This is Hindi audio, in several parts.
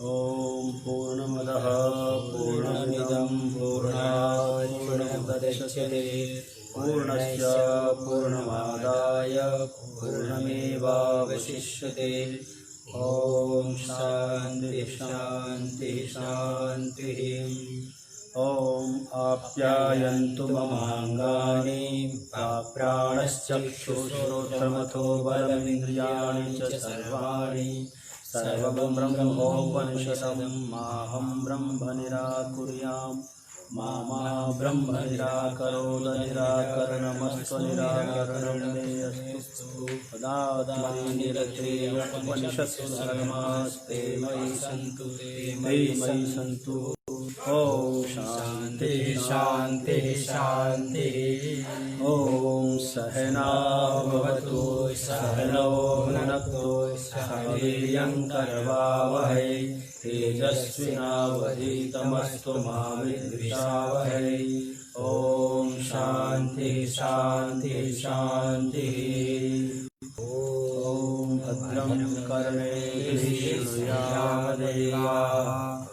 ओम पूर्णमदः पूर्णमिदं पूर्णात् पूर्णमुदच्यते पूर्णस्य पूर्णमादाय पूर्णमेवावशिष्यते। ओम शांति शांति शांति। ओम आप्यायन्तु ममाङ्गानि प्राणश्चक्षुश्रोत्रमथो बलमिन्द्रियाणि च सर्वाणि सर्वं ब्रह्मोपनिषदं माहं ब्रह्म निराकुर्याम् मा ब्रह्म निराकरोद निराकरणमस्तु निराकरणं मे अस्तु। तदात्मनि निरतेय उपनिषत्सु सर्वमास्ते मयि सन्तु। ओम शांति शांति शांति। ओम सहना भवतु सहनौ भुनक्तु सह वीर्यङ्करवावहै तेजस्विनावधीतमस्तु मा विद्विषावहै। ओम शांति शांति शांति। ओम भद्रं कर्णेभिः शृणुयामदेवाः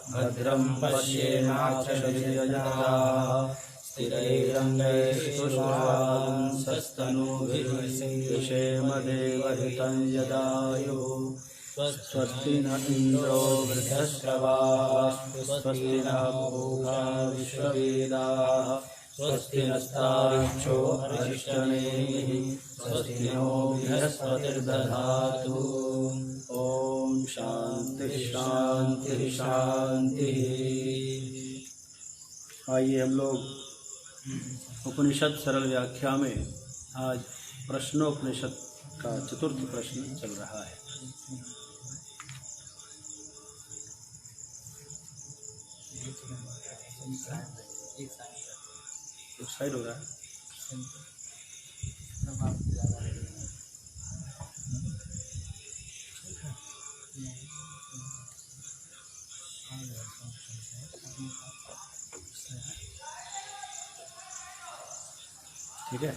भद्रं पश्येमाक्षभिर्यजत्राः स्थिरैरङ्गैस्तुष्टुवांसस्तनूभिर्विषेम देवहितं यदायुः। स्वस्ति न इन्द्रो वृद्धश्रवाः स्वस्ति न पूषा विश्ववेदाः स्वस्ति नस्तार्क्ष्यो अरिष्टनेमिः स्वस्ति नो बृहस्पतिर्दधातु। ओम शांति शांति शांति। आइए हम लोग उपनिषद सरल व्याख्या में आज प्रश्नोपनिषद का चतुर्थ प्रश्न चल रहा है। एक साइड हो रहा है। ठीक है,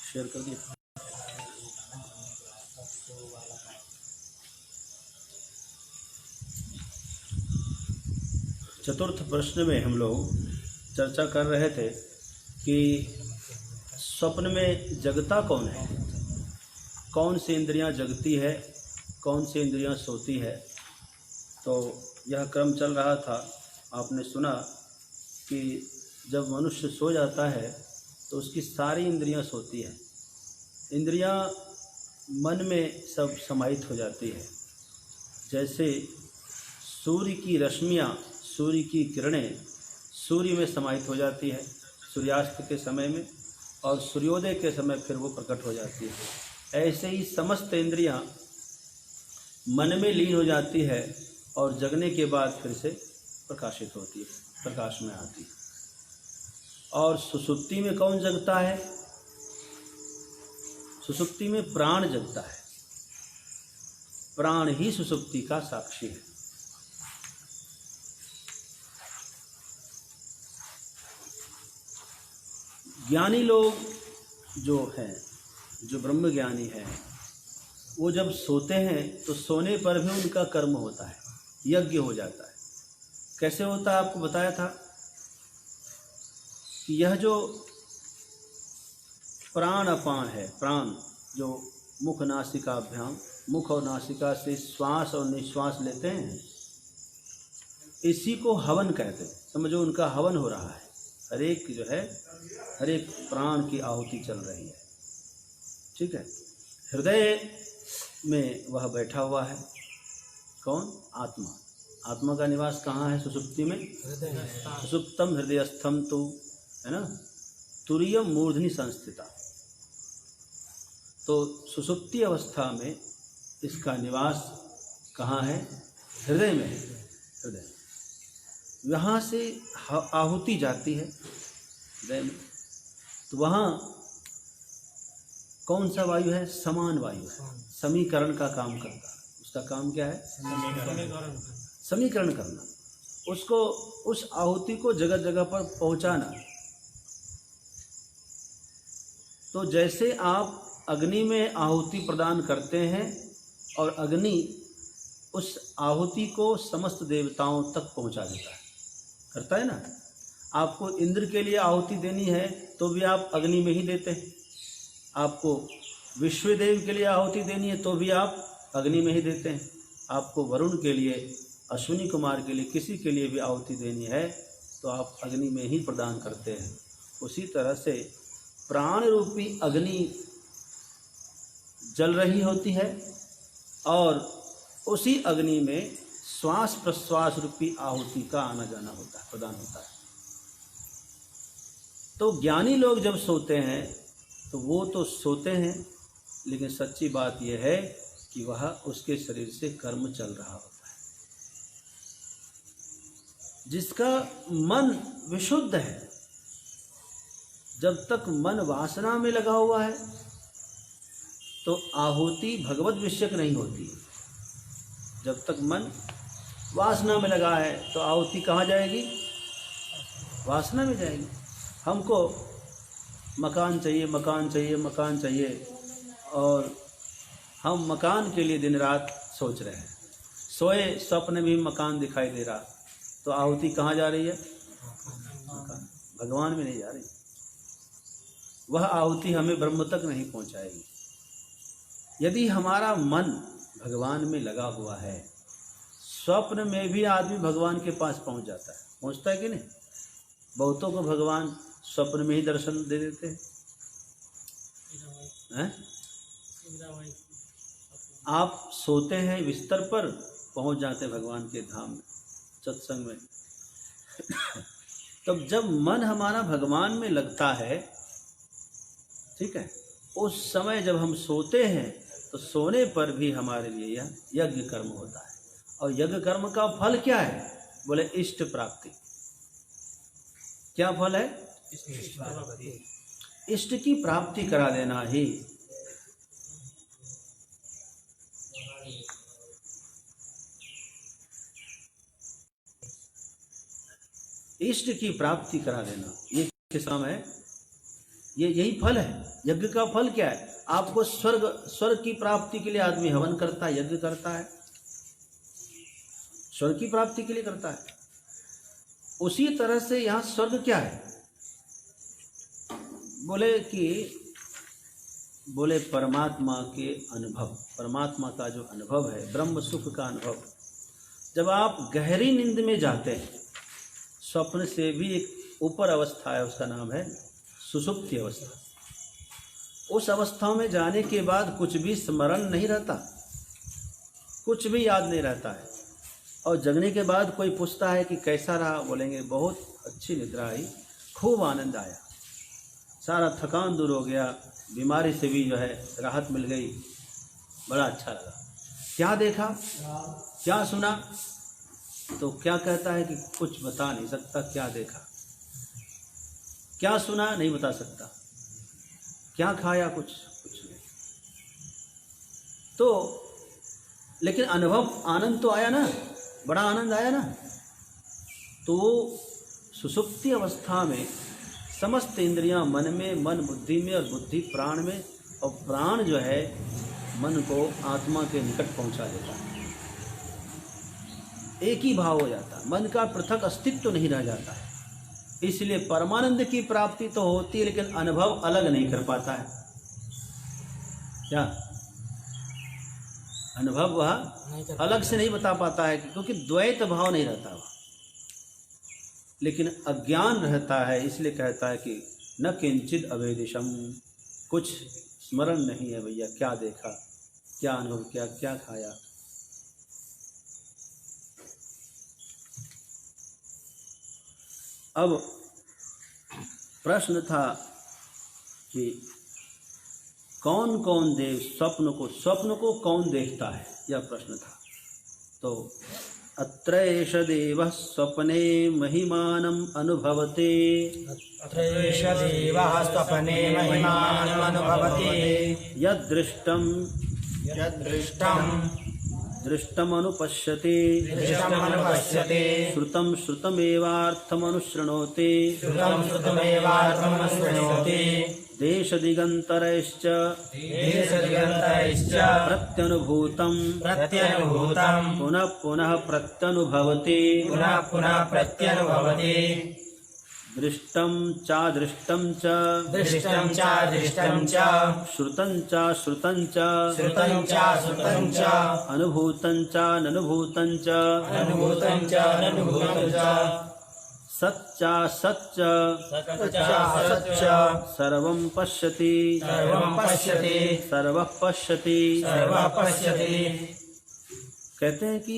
शेयर कर दिया। चतुर्थ प्रश्न में हम लोग चर्चा कर रहे थे कि स्वप्न में जगता कौन है, कौन सी इंद्रियां जगती है, कौन सी इंद्रियां सोती है। तो यह क्रम चल रहा था। आपने सुना कि जब मनुष्य सो जाता है तो उसकी सारी इंद्रियां सोती हैं। इंद्रियां मन में सब समाहित हो जाती है। जैसे सूर्य की रश्मियां, सूर्य की किरणें सूर्य में समाहित हो जाती है सूर्यास्त के समय में, और सूर्योदय के समय फिर वो प्रकट हो जाती है। ऐसे ही समस्त इंद्रियां मन में लीन हो जाती है और जगने के बाद फिर से प्रकाशित होती है, प्रकाश में आती है। और सुसुप्ति में कौन जगता है? सुसुप्ति में प्राण जगता है। प्राण ही सुसुप्ति का साक्षी है। ज्ञानी लोग जो हैं, जो ब्रह्म ज्ञानी हैं, वो जब सोते हैं तो सोने पर भी उनका कर्म होता है, यज्ञ हो जाता है। कैसे होता है आपको बताया था कि यह जो प्राण अपान है, प्राण जो मुख नासिकाभ्याम, मुख और नासिका से श्वास और निश्वास लेते हैं, इसी को हवन कहते हैं। समझो उनका हवन हो रहा है। हर एक जो है, हर एक प्राण की आहुति चल रही है। ठीक है। हृदय में वह बैठा हुआ है। कौन? आत्मा। आत्मा का निवास कहाँ है? सुसुप्ति में। सुसुप्तम हृदयस्थम तो, है ना, तुरीयम मूर्धनि संस्थिता। तो सुसुप्ति अवस्था में इसका निवास कहाँ है? हृदय में है। हृदय, यहाँ से आहुति जाती है हृदय में। तो वहाँ कौन सा वायु है? समान वायु है। समीकरण का काम करता है। उसका काम क्या है? समीकरण करना। उसको, उस आहुति को जगह जगह पर पहुंचाना। तो जैसे आप अग्नि में आहुति प्रदान करते हैं और अग्नि उस आहुति को समस्त देवताओं तक पहुंचा देता है, करता है ना। आपको इंद्र के लिए आहुति देनी है तो भी आप अग्नि में ही देते हैं, आपको विश्वदेव के लिए आहुति देनी है तो भी आप अग्नि में ही देते हैं, आपको वरुण के लिए, अश्विनी कुमार के लिए, किसी के लिए भी आहुति देनी है तो आप अग्नि में ही प्रदान करते हैं। उसी तरह से प्राण रूपी अग्नि जल रही होती है और उसी अग्नि में श्वास प्रश्वास रूपी आहुति का आना जाना होता है, प्रदान होता है। तो ज्ञानी लोग जब सोते हैं तो वो तो सोते हैं, लेकिन सच्ची बात यह है कि वह उसके शरीर से कर्म चल रहा होता है। जिसका मन विशुद्ध है, जब तक मन वासना में लगा हुआ है तो आहुति भगवत विषयक नहीं होती। जब तक मन वासना में लगा है तो आहुति कहाँ जाएगी? वासना में जाएगी। हमको मकान चाहिए, मकान चाहिए, मकान चाहिए, और हम मकान के लिए दिन रात सोच रहे हैं। सोए स्वप्न भी मकान दिखाई दे रहा, तो आहुति कहाँ जा रही है? मकान, भगवान में नहीं जा रही। वह आहुति हमें ब्रह्म तक नहीं पहुंचाएगी। यदि हमारा मन भगवान में लगा हुआ है, स्वप्न में भी आदमी भगवान के पास पहुंच जाता है। पहुंचता है कि नहीं? बहुतों को भगवान स्वप्न में ही दर्शन दे देते हैं। आप सोते हैं बिस्तर पर, पहुंच जाते हैं भगवान के धाम में, सत्संग में। तब जब मन हमारा भगवान में लगता है, ठीक है, उस समय जब हम सोते हैं तो सोने पर भी हमारे लिए यह यज्ञ कर्म होता है। और यज्ञ कर्म का फल क्या है? बोले इष्ट प्राप्ति। क्या फल है? इष्ट की प्राप्ति करा देना ही। इष्ट की प्राप्ति करा देना, ये किस नाम है? ये यही फल है। यज्ञ का फल क्या है? आपको स्वर्ग की प्राप्ति के लिए आदमी हवन करता है, यज्ञ करता है, स्वर्ग की प्राप्ति के लिए करता है। उसी तरह से यहाँ स्वर्ग क्या है? बोले परमात्मा के अनुभव, परमात्मा का जो अनुभव है, ब्रह्म सुख का अनुभव। जब आप गहरी नींद में जाते हैं, स्वप्न से भी एक ऊपर अवस्था है, उसका नाम है सुषुप्ति अवस्था। उस अवस्था में जाने के बाद कुछ भी स्मरण नहीं रहता, कुछ भी याद नहीं रहता है। और जगने के बाद कोई पूछता है कि कैसा रहा, बोलेंगे बहुत अच्छी निद्रा आई, खूब आनंद आया, सारा थकान दूर हो गया, बीमारी से भी जो है राहत मिल गई, बड़ा अच्छा लगा। क्या देखा, क्या सुना? तो क्या कहता है कि कुछ बता नहीं सकता क्या देखा, क्या सुना नहीं बता सकता, क्या खाया कुछ नहीं। तो लेकिन अनुभव, आनंद तो आया ना, बड़ा आनंद आया ना। तो सुषुप्ति अवस्था में समस्त इंद्रियां मन में, मन बुद्धि में, और बुद्धि प्राण में, और प्राण जो है मन को आत्मा के निकट पहुंचा देता है। एक ही भाव हो जाता है, मन का पृथक अस्तित्व तो नहीं रह जाता है। इसलिए परमानंद की प्राप्ति तो होती है, लेकिन अनुभव अलग नहीं कर पाता है। क्या अनुभव वह अलग से नहीं बता पाता है, क्योंकि द्वैत भाव नहीं रहता वह, लेकिन अज्ञान रहता है। इसलिए कहता है कि न किंचित अवेदिशम, कुछ स्मरण नहीं है भैया, क्या देखा, क्या अनुभव किया, क्या खाया। अब प्रश्न था कि कौन कौन देव स्वप्न को कौन देखता है, यह प्रश्न था। तो अत्रैष देवः स्वप्ने महिमानम् अनुभवते, अत्रैष देवः स्वप्ने महिमानम् अनुभवते, यदृष्टं दृष्टमनुपश्यते, श्रुतं श्रुतमेवार्थमनुशृणोति, देशदिगन्तरैश्च देशदिगन्तरैश्च प्रत्यनुभूतं पुनः पुनः प्रत्यनुभवति पुनः पुनः प्रत्यनुभवति दृष्टं चादृष्टं च दृष्टं चादृष्टं च श्रुतं चाश्रुतं च श्रुतं चाश्रुतं च अनुभूतं चाननुभूतं च अनुभूतं चानुभूतं च सच्चासच्च सच्च सर्वं पश्यति सर्वं पश्यति सर्वः पश्यति। सर्वः पश्यति। कहते हैं कि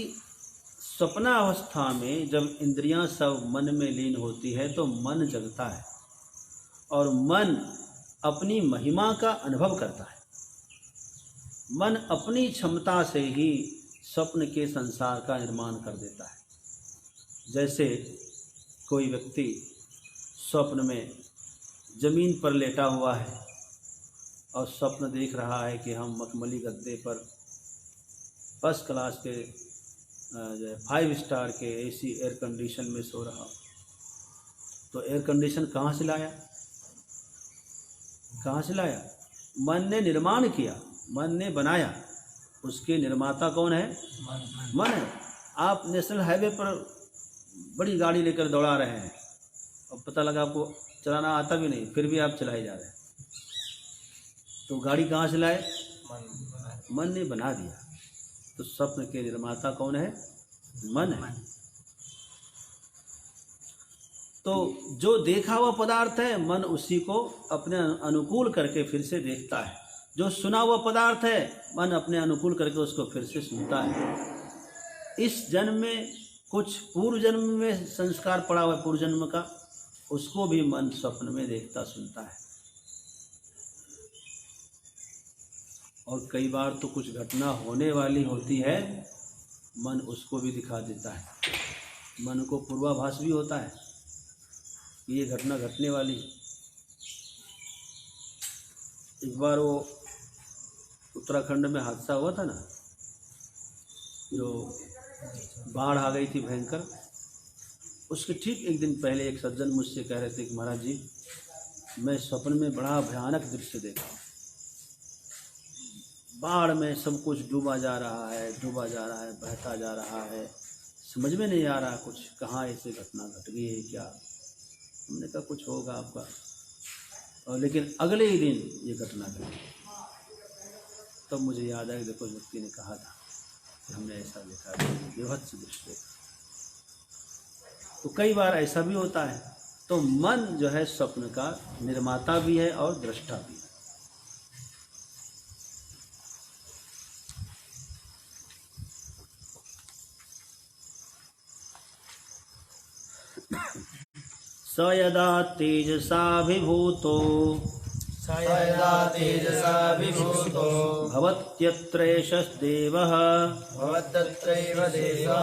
स्वप्नावस्था में जब इंद्रियां सब मन में लीन होती है तो मन जगता है और मन अपनी महिमा का अनुभव करता है। मन अपनी क्षमता से ही स्वप्न के संसार का निर्माण कर देता है। जैसे कोई व्यक्ति स्वप्न में जमीन पर लेटा हुआ है और स्वप्न देख रहा है कि हम मखमली गद्दे पर फर्स्ट क्लास के 5 स्टार के एसी एयर कंडीशन में सो रहा हूँ, तो एयर कंडीशन कहाँ से लाया? कहाँ से लाया? मन ने निर्माण किया, मन ने बनाया। उसके निर्माता कौन है? मन है। आप नेशनल हाईवे पर बड़ी गाड़ी लेकर दौड़ा रहे हैं और पता लगा आपको चलाना आता भी नहीं, फिर भी आप चलाए जा रहे हैं, तो गाड़ी कहाँ से लाए? मन ने बना दिया। तो स्वप्न के निर्माता कौन है? मन है। तो जो देखा हुआ पदार्थ है मन उसी को अपने अनुकूल करके फिर से देखता है। जो सुना हुआ पदार्थ है मन अपने अनुकूल करके उसको फिर से सुनता है। इस जन्म में कुछ पूर्व जन्म में संस्कार पड़ा हुआ पूर्व जन्म का, उसको भी मन स्वप्न में देखता सुनता है। और कई बार तो कुछ घटना होने वाली होती है, मन उसको भी दिखा देता है। मन को पूर्वाभास भी होता है कि ये घटना घटने वाली है। एक बार वो उत्तराखंड में हादसा हुआ था ना, जो बाढ़ आ गई थी भयंकर। उसके ठीक एक दिन पहले एक सज्जन मुझसे कह रहे थे कि महाराज जी, मैं स्वप्न में बड़ा भयानक दृश्य देखा। बाढ़ में सब कुछ डूबा जा रहा है, डूबा जा रहा है, बहता जा रहा है, समझ में नहीं आ रहा कुछ, कहाँ ऐसे घटना घट गई है क्या। हमने कहा कुछ होगा आपका, और लेकिन अगले ही दिन ये घटना घटी। तब मुझे याद आया, देखो व्यक्ति ने कहा था कि हमने ऐसा देखा, विभत्स दृश्य देखा। तो कई बार ऐसा भी होता है। तो मन जो है स्वप्न का निर्माता भी है और दृष्टा भी है। स यदा तेजसाभिभूतो स यदा तेजसाभिभूतो भवत्यत्रैष देवः भवत्तत्रैव देवः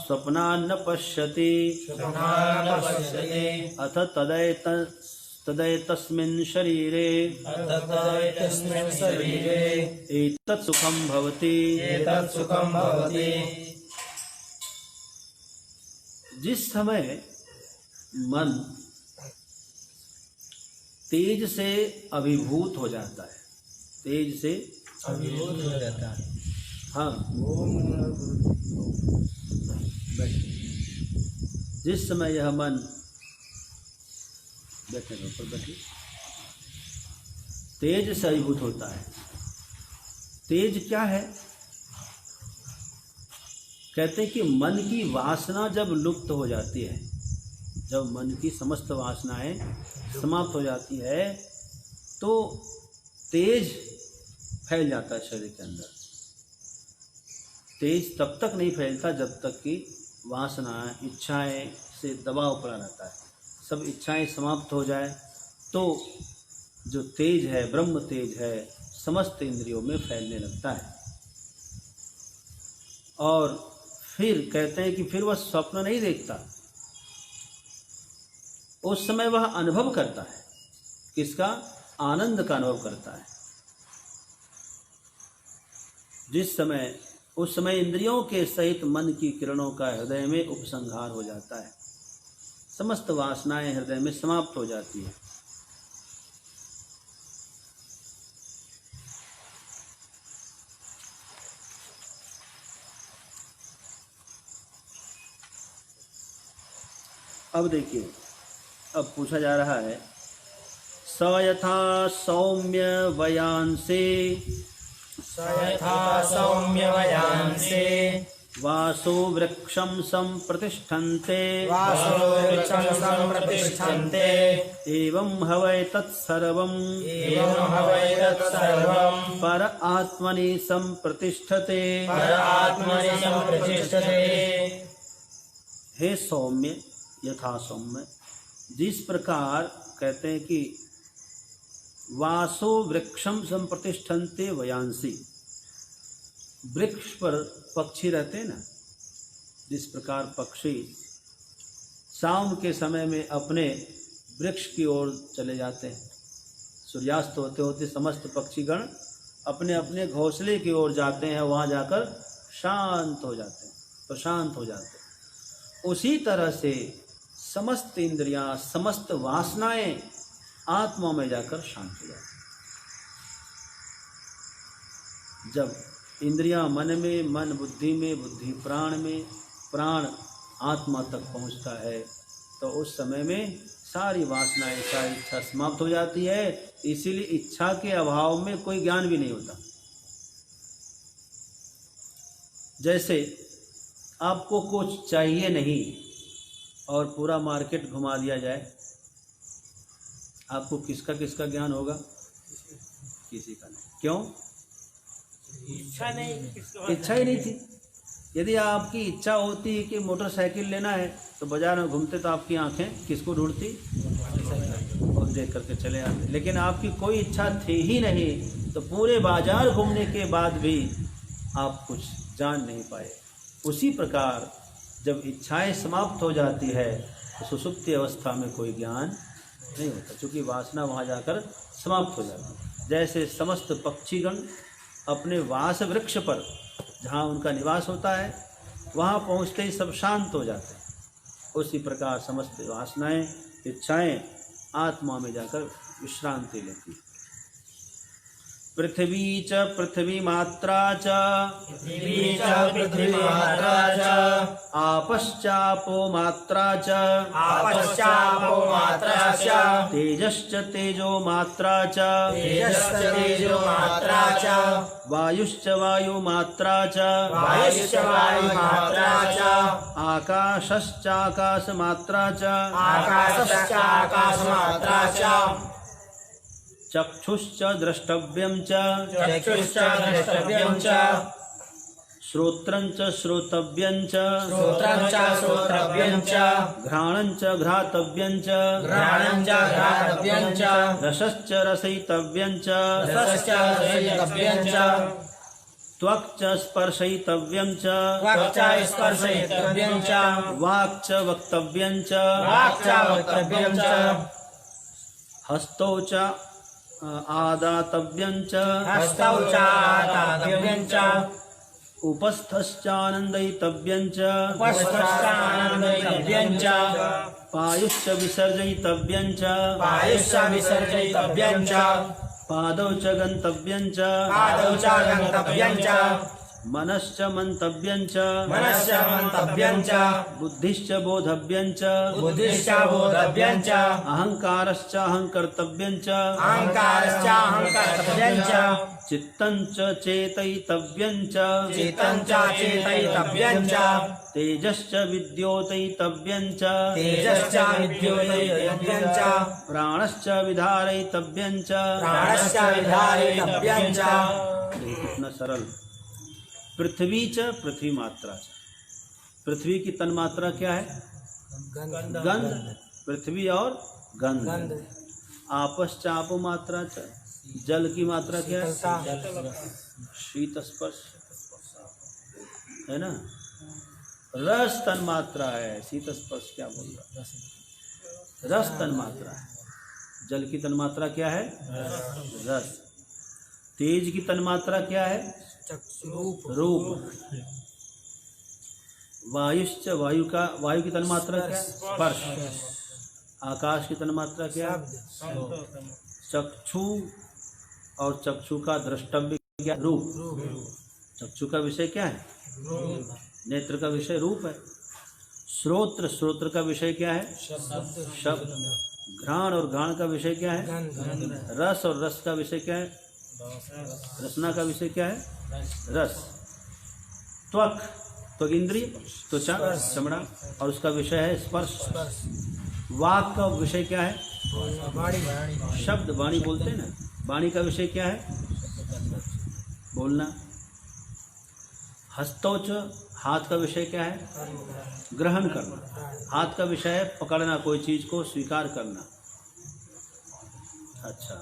स्वप्नान्न पश्यति स्वप्नान् पश्यति अथ तदैतस्मिन् शरीरे तत्तस्मिन् शरीरे एतत् सुखं भवति। एतत् सुखं भवति। जिस समय मन तेज से अभिभूत हो जाता है, तेज से अभिभूत हो जाता है। हाँ, जिस समय यह मन बैठे ऊपर बैठे तेज से अभिभूत होता है। तेज क्या है? कहते हैं कि मन की वासना जब लुप्त हो जाती है, जब मन की समस्त वासनाएं समाप्त हो जाती है, तो तेज फैल जाता है शरीर के अंदर। तेज तब तक नहीं फैलता जब तक कि वासनाएं, इच्छाएं से दबाव पड़ा रहता है। सब इच्छाएं समाप्त हो जाए तो जो तेज है, ब्रह्म तेज है, समस्त इंद्रियों में फैलने लगता है। और फिर कहते हैं कि फिर वह स्वप्न नहीं देखता, उस समय वह अनुभव करता है। किसका? आनंद का अनुभव करता है। जिस समय, उस समय इंद्रियों के सहित मन की किरणों का हृदय में उपसंहार हो जाता है, समस्त वासनाएं हृदय में समाप्त हो जाती है। अब देखिए, अब पूछा जा रहा है, स यथा सौम्य वयांसे स यथा सौम्य वयांसे वासो वृक्षं संप्रतिष्ठन्ते वासो वृक्षं संप्रतिष्ठन्ते एवं हवै तत्सर्वम् एवं हवै तत्सर्वं पर आत्मनि संप्रतिष्ठते। पर आत्मनि संप्रतिष्ठते। हे सौम्य, यथा सौम्य, जिस प्रकार कहते हैं कि वासो वृक्षम संप्रतिष्ठन्ते वयांसी, वृक्ष पर पक्षी रहते हैं ना, जिस प्रकार पक्षी शाम के समय में अपने वृक्ष की ओर चले जाते हैं, सूर्यास्त होते होते समस्त पक्षीगण अपने अपने घोंसले की ओर जाते हैं, वहाँ जाकर शांत हो जाते हैं, प्रशांत हो जाते हैं। उसी तरह से समस्त इंद्रियां, समस्त वासनाएं आत्मा में जाकर शांत हो जाती हैं। जब इंद्रियां मन में, मन बुद्धि में, बुद्धि प्राण में, प्राण आत्मा तक पहुंचता है, तो उस समय में सारी वासनाएं, सारी इच्छा समाप्त हो जाती है। इसीलिए इच्छा के अभाव में कोई ज्ञान भी नहीं होता। जैसे आपको कुछ चाहिए नहीं और पूरा मार्केट घुमा दिया जाए, आपको किसका किसका ज्ञान होगा? किसी का नहीं। क्यों? इच्छा नहीं, इच्छा ही नहीं थी। यदि आपकी इच्छा होती कि मोटरसाइकिल लेना है तो बाजार में घूमते तो आपकी आंखें किसको ढूंढती? और देख करके चले आते। लेकिन आपकी कोई इच्छा थी ही नहीं, तो पूरे बाजार घूमने के बाद भी आप कुछ जान नहीं पाए। उसी प्रकार जब इच्छाएं समाप्त हो जाती है तो सुषुप्ति अवस्था में कोई ज्ञान नहीं होता, क्योंकि वासना वहाँ जाकर समाप्त हो जाती है। जैसे समस्त पक्षीगण अपने वास वृक्ष पर, जहाँ उनका निवास होता है, वहाँ पहुँचते ही सब शांत हो जाते हैं। उसी प्रकार समस्त वासनाएं, इच्छाएं आत्मा में जाकर विश्रांति लेती हैं। पृथ्वी च पृथ्वी मात्रा च पृथ्वी च पृथ्वी मात्रा च आपश्चापो मात्रा च आपश्चापो मात्रा च तेजश्च तेजो मात्रा च तेजश्च तेजो मात्रा च वायुश्च वायु मात्रा च वायुश्च वायु मात्रा च आकाशश्च आकाश मात्रा च आकाशश्च आकाश मात्रा च चक्षुश्च द्रष्टव्यं च चक्षुश्च द्रष्टव्यं च श्रोत्रं च श्रोतव्यं च श्रोत्रं च श्रोतव्यं च घ्राणं च घ्रातव्यं च घ्राणं च घ्रातव्यं च रसश्च रसयितव्यं च रसश्च रसयितव्यं च त्वक् च स्पर्शयितव्यं च त्वक् च स्पर्शयितव्यं च वाक् च वक्तव्यं च वाक् च वक्तव्यं च हस्तौ च आदातव्यं च हस्तौ च आदातव्यं च उपस्थश्चानन्दयितव्यं च उपस्थश्च आनन्दयितव्यं च पायुश्च विसर्जयितव्यं च पायुश्च विसर्जयितव्यं च पादौ च गन्तव्यं च पादौ च गन्तव्यं च मनश्च मन्तव्यं च मनश्च मन्तव्यं च बुद्धिश्च बोधव्यं च बुद्धिश्च बोधव्यं च अहङ्कारश्च अहङ्कर्तव्यं च अहङ्कारश्च अहङ्कर्तव्यं च चित्तं च चेतयितव्यं च चित्तं च चेतयितव्यं च तेजश्च विद्योतयितव्यं च तेजश्च विद्योतयितव्यं च प्राणश्च विधारयितव्यं च प्राणश्च विधारयितव्यं च। देखिए कितना सरल। पृथ्वी च पृथ्वी मात्रा च, पृथ्वी की तन मात्रा क्या है? गंध। पृथ्वी और गंध। आपश्च आपो मात्रा च, जल की मात्रा क्या है? शीत स्पर्श है ना। रस तन मात्रा है, शीत स्पर्श क्या बोल रहा है? रस तन मात्रा है। जल की तन मात्रा क्या है? रस। तेज की तन मात्रा क्या है? रूप। वायुश्च वायु की तन मात्रा क्या है? स्पर्श। आकाश की तन मात्रा क्या है? चक्षु। और चक्षु का द्रष्टव्य क्या? रूप। चक्षु का विषय क्या है? नेत्र का विषय रूप है। श्रोत्र, श्रोत्र का विषय क्या है? शब्द। घ्राण और घ्राण का विषय क्या है? रस, और रस का विषय क्या है? रसना का विषय क्या है? रस। त्वक, त्वक इंद्रिय, त्वचा, चमड़ा, और उसका विषय है स्पर्श। वाक का विषय क्या है? शब्द, वाणी बोलते हैं ना। वाणी का विषय क्या है? बोलना। हस्तौच, हाथ का विषय क्या है? ग्रहण करना। हाथ का विषय है पकड़ना, कोई चीज को स्वीकार करना। अच्छा।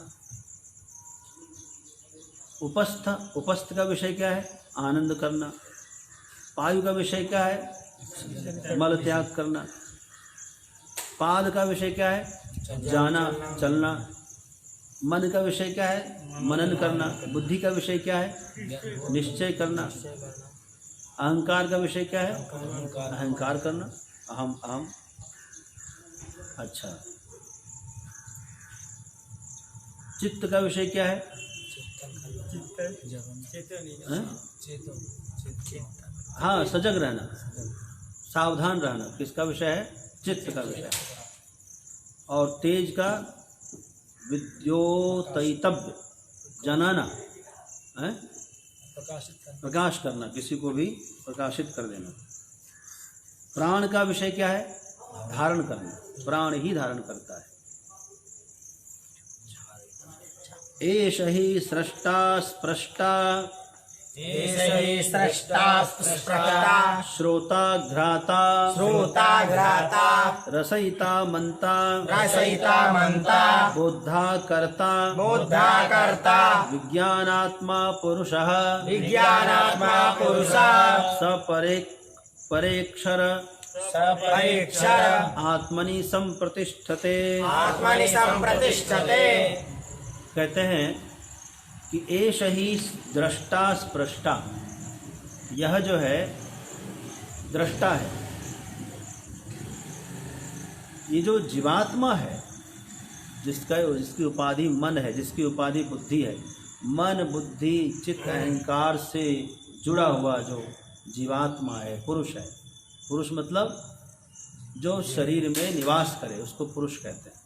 उपस्थ, उपस्थ का विषय क्या है? आनंद करना। पायु का विषय क्या है? मल त्याग करना। पाद का विषय क्या है? जाना, चलना। मन का विषय क्या है? मनन करना। बुद्धि का विषय क्या है? निश्चय करना। अहंकार का विषय क्या है? अहंकार करना, अहम अहम। अच्छा। चित्त का विषय क्या है? हाँ, सजग रहना, सावधान रहना। किसका विषय है? चित्त का विषय। और तेज का विद्योतयितव्य, जनाना है, प्रकाश करना, किसी को भी प्रकाशित कर देना। प्राण का विषय क्या है? धारण करना, प्राण ही धारण करता है। एष हि स्रष्टा स्प्रष्टा, एष हि स्रष्टा स्प्रष्टा, श्रोता घ्राता, श्रोता घ्राता, रसयिता मंता, रसयिता मंता, बोद्धा कर्ता, बोद्धा कर्ता, विज्ञानात्मा पुरुषः, विज्ञानात्मा पुरुषः, परेक्षर परेक्षर, आत्मनि संप्रतिष्ठते। आत्मनि संप्रतिष्ठते। कहते हैं कि एष ही दृष्टा स्प्रष्टा, यह जो है दृष्टा है। ये जो जीवात्मा है, जिसकी उपाधि मन है, जिसकी उपाधि बुद्धि है, मन बुद्धि चित्त अहंकार से जुड़ा हुआ जो जीवात्मा है, पुरुष है। पुरुष मतलब जो शरीर में निवास करे, उसको पुरुष कहते हैं।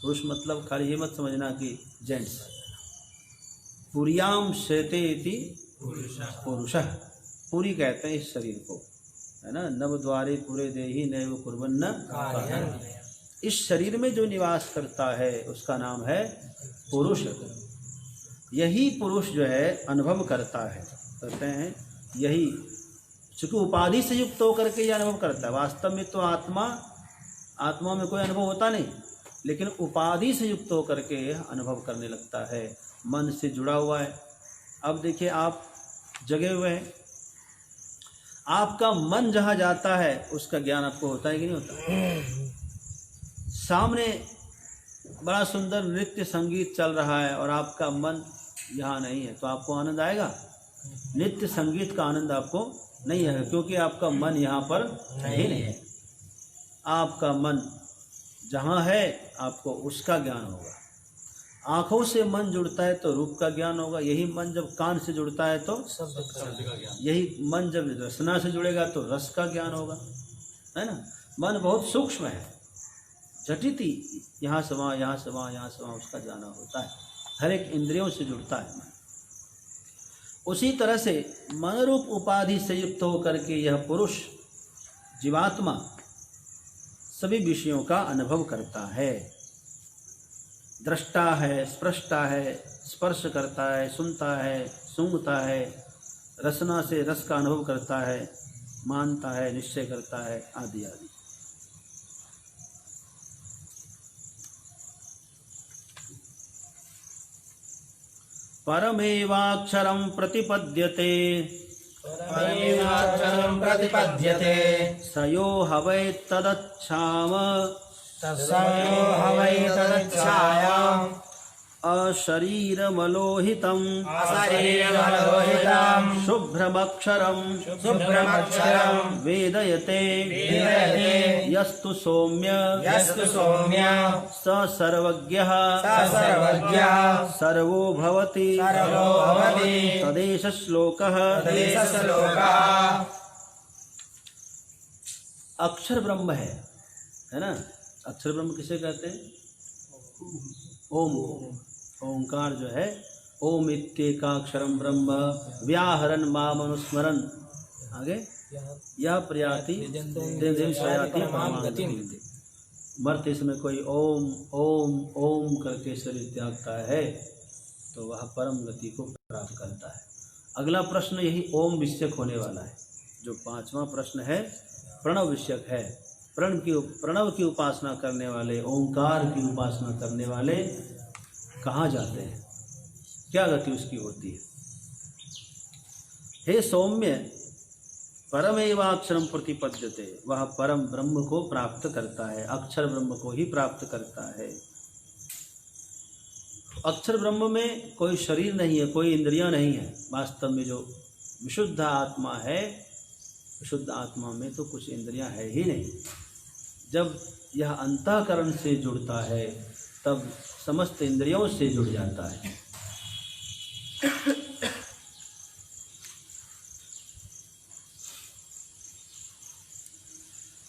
पुरुष मतलब खाली ये मत समझना कि जेंट्स। पुरियाम शेते इति पुरुषः, पूरी कहते हैं इस शरीर को, है ना। नव द्वारे पूरे देहि नैव कुर्वन्न कार्यं। इस शरीर में जो निवास करता है उसका नाम है पुरुष। यही पुरुष जो है अनुभव करता है, कहते हैं यही, चूंकि उपाधि से युक्त होकर के यह अनुभव करता है। वास्तव में तो आत्मा में कोई अनुभव होता नहीं, लेकिन उपाधि से युक्त होकर के अनुभव करने लगता है, मन से जुड़ा हुआ है। अब देखिए, आप जगे हुए हैं, आपका मन जहाँ जाता है उसका ज्ञान आपको होता है कि नहीं होता? सामने बड़ा सुंदर नृत्य संगीत चल रहा है और आपका मन यहाँ नहीं है, तो आपको आनंद आएगा? नृत्य संगीत का आनंद आपको नहीं है, क्योंकि आपका मन यहाँ पर ही नहीं है। आपका मन जहाँ है आपको उसका ज्ञान होगा। आँखों से मन जुड़ता है तो रूप का ज्ञान होगा, यही मन जब कान से जुड़ता है तो शब्द का ज्ञान, यही मन जब रसना से जुड़ेगा तो रस का ज्ञान होगा, है ना। मन बहुत सूक्ष्म है, जटित ही, यहाँ से वहाँ, यहाँ से वहाँ, यहाँ से वहाँ उसका जाना होता है, हर एक इंद्रियों से जुड़ता है मन। उसी तरह से मन रूप उपाधि से युक्त होकर के यह पुरुष जीवात्मा सभी विषयों का अनुभव करता है। दृष्टा है, स्पृष्टा है, स्पर्श करता है, सुनता है, सूंघता है, रसना से रस का अनुभव करता है, मानता है, निश्चय करता है, आदि आदि। परमेवाक्षरं प्रतिपद्यते, परमेवाक्षरं प्रतिपद्यते, स यो हवै तदच्छाम, तस्यो हवै तदच्छायाम्, अशरीरमलोहितम्, अशरीरमलोहितम्, शुभ्रमक्षरम्, शुभ्रमक्षरम्, वेदयते, वेदयते, यस्तु सौम्य, यस्तु सौम्य, स सर्वज्ञः, स सर्वज्ञः, सर्वो भवति, सर्वो भवति, तदेष श्लोकः। तदेष श्लोकः। अक्षर ब्रह्म है ना। अक्षर ब्रह्म किसे कहते हैं? ओम। ओंकार जो है, ओम इत्येकाक्षरम ब्रह्म व्याहरन् मामनुस्मरन्, आगे यह प्रयाति प्रयाति मर्त इसमें कोई ओम ओम ओम करके शरीर त्यागता है तो वह परम गति को प्राप्त करता है। अगला प्रश्न यही ओम विषयक होने वाला है। जो 5वां प्रश्न है प्रणव विषयक है। प्रणव की उपासना करने वाले, ओंकार की उपासना करने वाले कहाँ जाते हैं, क्या गति उसकी होती है? हे सौम्य, परमेवाक्षरम प्रतिपद्यते, वह परम ब्रह्म को प्राप्त करता है, अक्षर ब्रह्म को ही प्राप्त करता है। अक्षर ब्रह्म में कोई शरीर नहीं है, कोई इंद्रियां नहीं है। वास्तव में जो विशुद्ध आत्मा है, विशुद्ध आत्मा में तो कुछ इंद्रियां है ही नहीं। जब यह अंतःकरण से जुड़ता है तब समस्त इंद्रियों से जुड़ जाता है।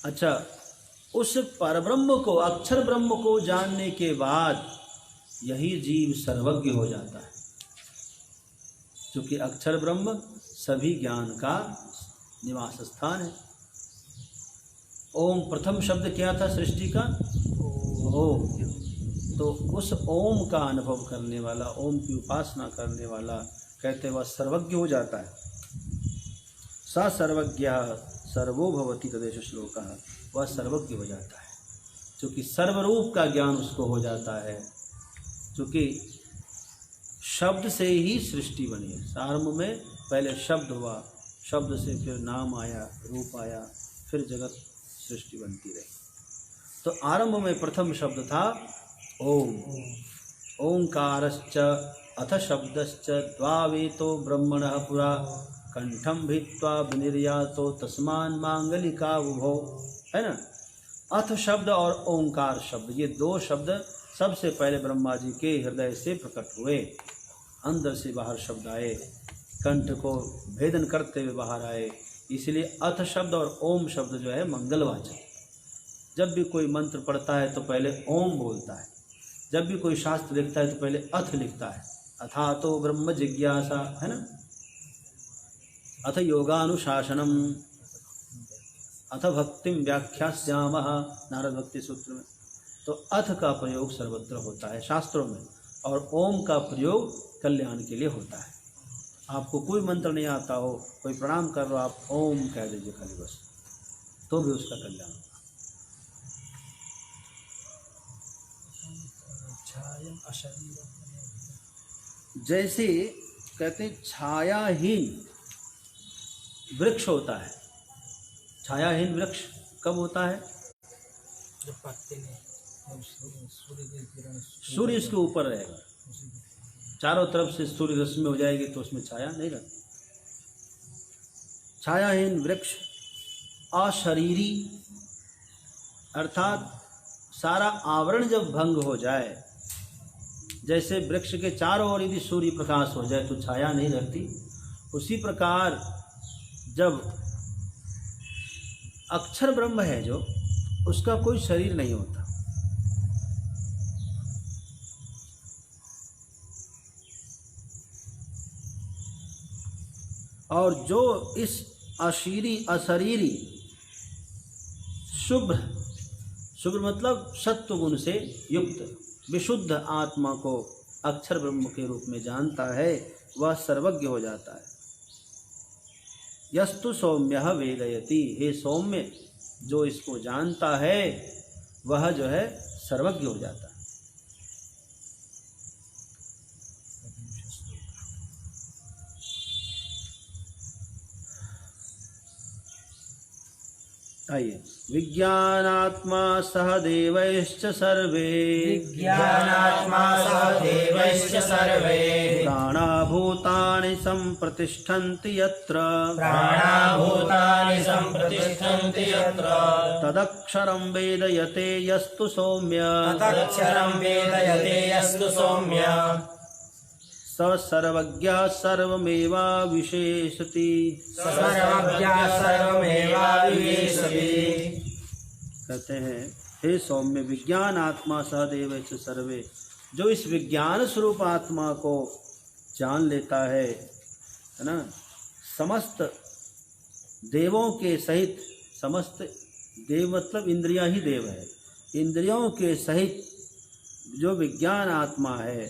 अच्छा, उस परब्रह्म को, अक्षर ब्रह्म को जानने के बाद यही जीव सर्वज्ञ हो जाता है, क्योंकि अक्षर ब्रह्म सभी ज्ञान का निवास स्थान है। ओम प्रथम शब्द क्या था सृष्टि का? ओम। तो उस ओम का अनुभव करने वाला, ओम की उपासना करने वाला, कहते वह सर्वज्ञ हो जाता है। स सर्वज्ञः सर्वो भवति तदेष श्लोकः, वह सर्वज्ञ हो जाता है क्योंकि सर्वरूप का ज्ञान उसको हो जाता है। क्योंकि शब्द से ही सृष्टि बनी है। आरंभ में पहले शब्द हुआ, शब्द से फिर नाम आया, रूप आया, फिर जगत सृष्टि बनती रही। तो आरंभ में प्रथम शब्द था ओम। ओंकारश्च अथ शब्दश्च द्वावेतो ब्रह्मणः पुरा कंठम भित्वा विनिर्यातो तस्मान् मांगलिका उभो, है ना। अथ शब्द और ओंकार शब्द, ये दो शब्द सबसे पहले ब्रह्मा जी के हृदय से प्रकट हुए। अंदर से बाहर शब्द आए, कंठ को भेदन करते हुए बाहर आए। इसलिए अथ शब्द और ओम शब्द जो है मंगलवाचक। जब भी कोई मंत्र पढ़ता है तो पहले ओम बोलता है, जब भी कोई शास्त्र लिखता है तो पहले अथ लिखता है। अथातो ब्रह्म जिज्ञासा, है ना। अथ योगानुशासनम, अथ भक्तिम व्याख्यास्यामः, नारद भक्ति सूत्र में। तो अथ का प्रयोग सर्वत्र होता है शास्त्रों में, और ओम का प्रयोग कल्याण के लिए होता है। आपको कोई मंत्र नहीं आता हो, कोई प्रणाम कर रहा, आप ओम कह दीजिए खाली बस, तो भी उसका कल्याण होगा। जैसे कहते हैं छायाहीन वृक्ष होता है। छायाहीन वृक्ष कब होता है? जब पत्ते नहीं, सूर्य इसके ऊपर रहेगा, चारों तरफ से सूर्य रश्मि हो जाएगी तो उसमें छाया नहीं रहती। छायाहीन वृक्ष अशरीरी, अर्थात सारा आवरण जब भंग हो जाए, जैसे वृक्ष के चारों ओर यदि सूर्य प्रकाश हो जाए तो छाया नहीं रहती, उसी प्रकार जब अक्षर ब्रह्म है जो, उसका कोई शरीर नहीं होता। और जो इस अशरीरी शुभ्र, शुभ्र मतलब सत्व गुण से युक्त विशुद्ध आत्मा को अक्षर ब्रह्म के रूप में जानता है, वह सर्वज्ञ हो जाता है। यस्तु सौम्यः वेदयति, हे सौम्य, जो इसको जानता है वह जो है सर्वज्ञ हो जाता है। आइए, विज्ञानात्मा सह देवैश्च सर्वे, विज्ञानात्मा सह देवैश्च सर्वे, प्राणाभूतानि सम्प्रतिष्ठन्ति यत्र, प्राणाभूतानि सम्प्रतिष्ठन्ति यत्र, तदक्षरं वेदयते यस्तु सौम्य, तदक्षरं वेदयते यस्तु सौम्य, स सर्वज्ञः सर्वमेवाविशेषति। सर्वज्ञः सर्वमेवाविवेशति। कहते हैं हे सौम्य, विज्ञान आत्मा सहदेव च सर्वे, जो इस विज्ञान स्वरूप आत्मा को जान लेता है ना, समस्त देवों के सहित, समस्त देव मतलब इंद्रियां ही देव है, इंद्रियों के सहित जो विज्ञान आत्मा है,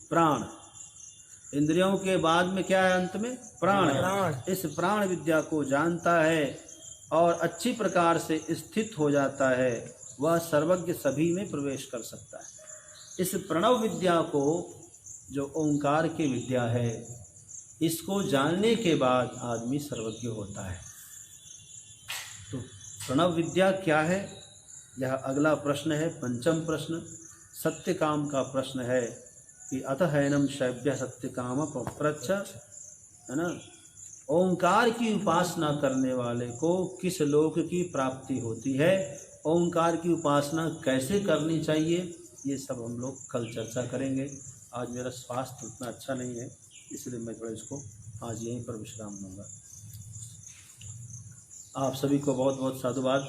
प्राण, इंद्रियों के बाद में क्या है अंत में? प्राण है। इस प्राण विद्या को जानता है और अच्छी प्रकार से स्थित हो जाता है, वह सर्वज्ञ सभी में प्रवेश कर सकता है। इस प्रणव विद्या को, जो ओंकार की विद्या है, इसको जानने के बाद आदमी सर्वज्ञ होता है। तो प्रणव विद्या क्या है, यह अगला प्रश्न है, पंचम प्रश्न। सत्य काम का प्रश्न है कि अतः हैनम शैव्य सत्य काम पप्रच्छ, है ना, ओंकार की उपासना करने वाले को किस लोक की प्राप्ति होती है, ओंकार की उपासना कैसे करनी चाहिए, ये सब हम लोग कल चर्चा करेंगे। आज मेरा स्वास्थ्य उतना अच्छा नहीं है, इसलिए मैं थोड़ा इसको आज यहीं पर विश्राम दूंगा। आप सभी को बहुत बहुत साधुवाद।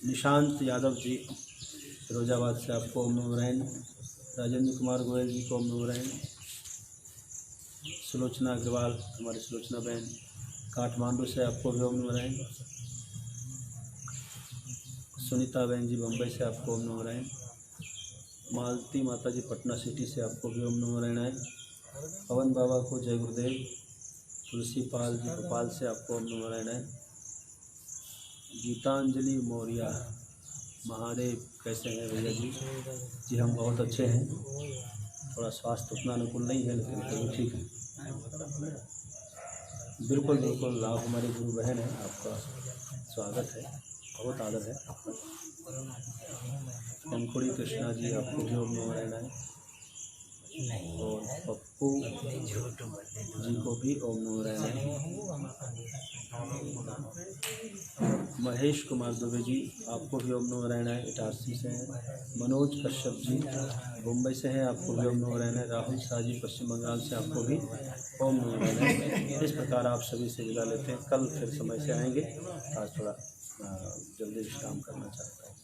निशांत यादव जी फिरोजाबाद से आपको ओम नमो नारायण, राजेंद्र कुमार गोयल जी को ओम नमो नारायण, सुलोचना अग्रवाल हमारी सुलोचना बहन काठमांडू से आपको भी ओम नमो नारायण, सुनीता बहन जी बम्बई से आपको ओम नमो नारायण, मालती माता जी पटना सिटी से आपको भी ओम नमो नारायण, पवन बाबा को जय गुरुदेव, तुलसी पाल जी भोपाल से आपको ओम नमो नारायण, गीतांजलि मौर्य महादेव कैसे हैं भैया जी? जी हम बहुत अच्छे हैं, थोड़ा स्वास्थ्य उतना अनुकूल नहीं है लेकिन फिर भी ठीक है। बिल्कुल बिल्कुल, आप हमारी गुरु बहन हैं, आपका स्वागत है, बहुत आदर है आपका। पंखुड़ी कृष्णा जी आपको भी ओम नमो नारायण है, और पप्पू जी को भी ओम नमो नारायण है। महेश कुमार दुबे जी आपको भी ओम नमो नारायण है, इटारसी से हैं। मनोज कश्यप जी मुंबई से हैं, आपको भी ओम नमो नारायण है। राहुल शाह जी पश्चिम बंगाल से आपको भी ओम नमो नारायण है। इस प्रकार आप सभी से विदा लेते हैं, कल फिर समय से आएंगे। आज थोड़ा जल्दी विश्राम करना चाहता हूँ।